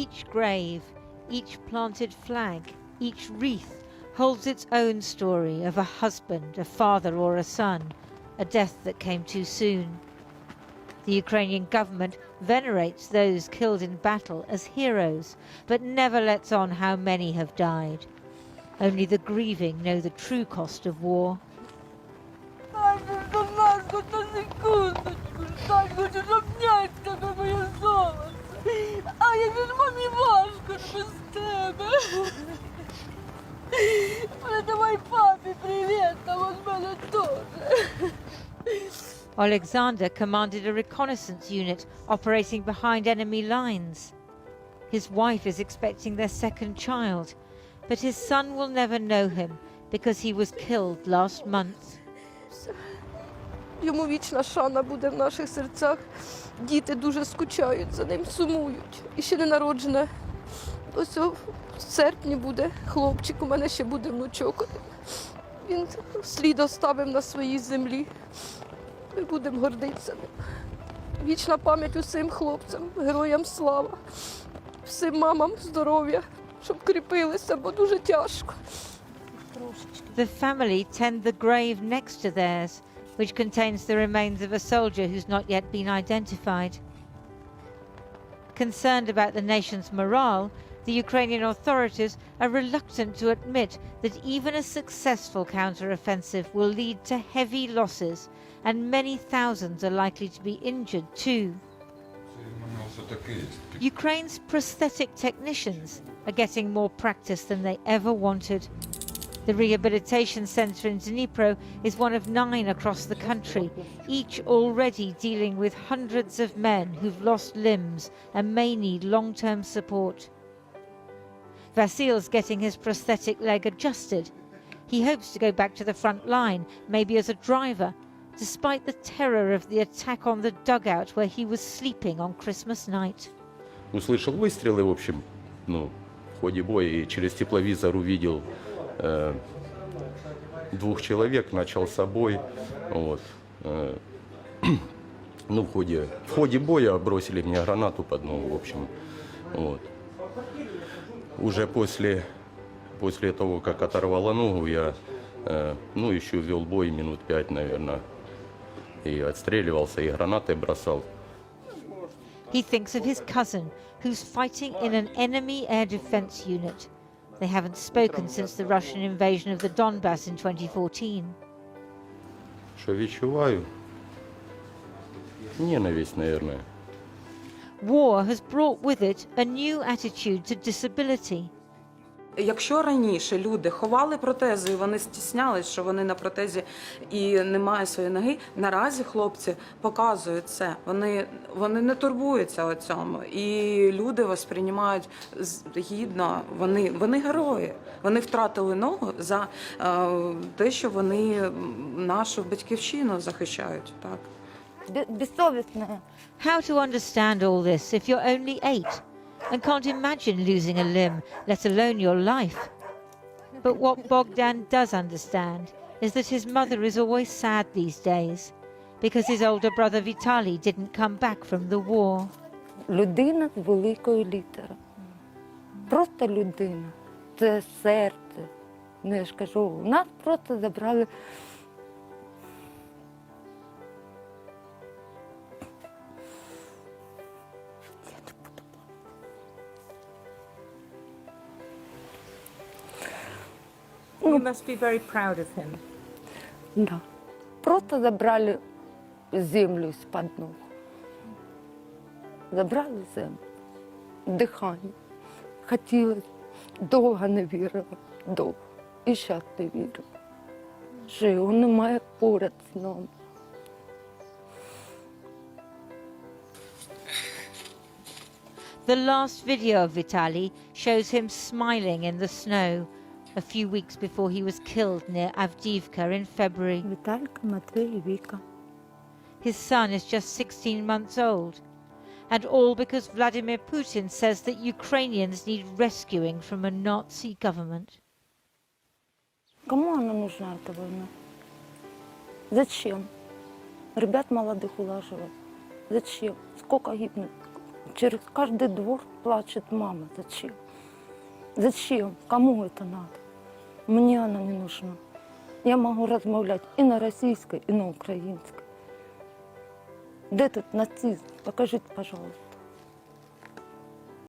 Each grave, each planted flag, each wreath holds its own story of a husband, a father or a son, a death that came too soon. The Ukrainian government venerates those killed in battle as heroes, but never lets on how many have died. Only the grieving know the true cost of war. Alexander commanded a reconnaissance unit operating behind enemy lines. His wife is expecting their second child, but his son will never know him because he was killed last month. Йому вічна шана буде в наших серцях. Діти дуже скучають за ним, сумують. І ще не народжене. Ось в серпні буде хлопчик, у мене ще буде внучок. Він слід оставив на своїй землі. Ми будемо гордитися ним. Вічна пам'ять усім хлопцям, героям слава. Всім мамам здоров'я, щоб кріпилися, бо дуже тяжко. The family tend the grave next to theirs, which contains the remains of a soldier who's not yet been identified. Concerned about the nation's morale, the Ukrainian authorities are reluctant to admit that even a successful counter-offensive will lead to heavy losses, and many thousands are likely to be injured too. Ukraine's prosthetic technicians are getting more practice than they ever wanted. The rehabilitation centre in Dnipro is one of 9 across the country, each already dealing with hundreds of men who've lost limbs and may need long-term support. Vasil's getting his prosthetic leg adjusted. He hopes to go back to the front line, maybe as a driver, despite the terror of the attack on the dugout where he was sleeping on Christmas night. Услышал выстрелы, в общем, в ходе боя, и через тепловизор увидел 2 человек, начал с собой. Вот. В ходе боя бросили мне гранату под ногу, в общем. Вот. Уже после того, как оторвало ногу, я еще вел бой минут 5, наверное. И отстреливался, и гранаты бросал. He thinks of his cousin, who's fighting in an enemy air defense unit. They haven't spoken since the Russian invasion of the Donbass in 2014. Що відчуваю? Ненависть, наверное. War has brought with it a new attitude to disability. Якщо раніше люди ховали протези, і вони стіснялись, що вони на протезі і немає своєї ноги, наразі хлопці показують це. Вони не турбуються о цьому. І люди восприймають гідно, вони герої. Вони втратили ногу за те, що вони нашу батьківщину захищають. Так. Безсовісне. How to understand all this if you're only 8 and can't imagine losing a limb, let alone your life? But what Bogdan does understand is that his mother is always sad these days because his older brother Vitaly didn't come back from the war. Людина з великої літери. Просто людина. Це серце. Я ж кажу, нас просто забрали. You must be very proud of him. Да. Просто забрали землю з-під ног. Забрали землю. Дихання. Хотілося. Довго не вірила. Довго. І зараз не вірю. Що його немає поряд з нами. The last video of Vitaly shows him smiling in the snow a few weeks before he was killed near Avdiivka in February. Віталька, Матвій і Віка. His son is just 16 months old. And all because Vladimir Putin says that Ukrainians need rescuing from a Nazi government. Кому она нужна, эта война? Зачем? Ребят молодых улаживать. Зачем? Сколько гибнет? Через каждый двор плачет мама. Зачем? Зачем? Кому это надо? Мне она не нужна. Я могу размовлять и на российской, и на украинской. Где тут нацизм? Покажите, пожалуйста.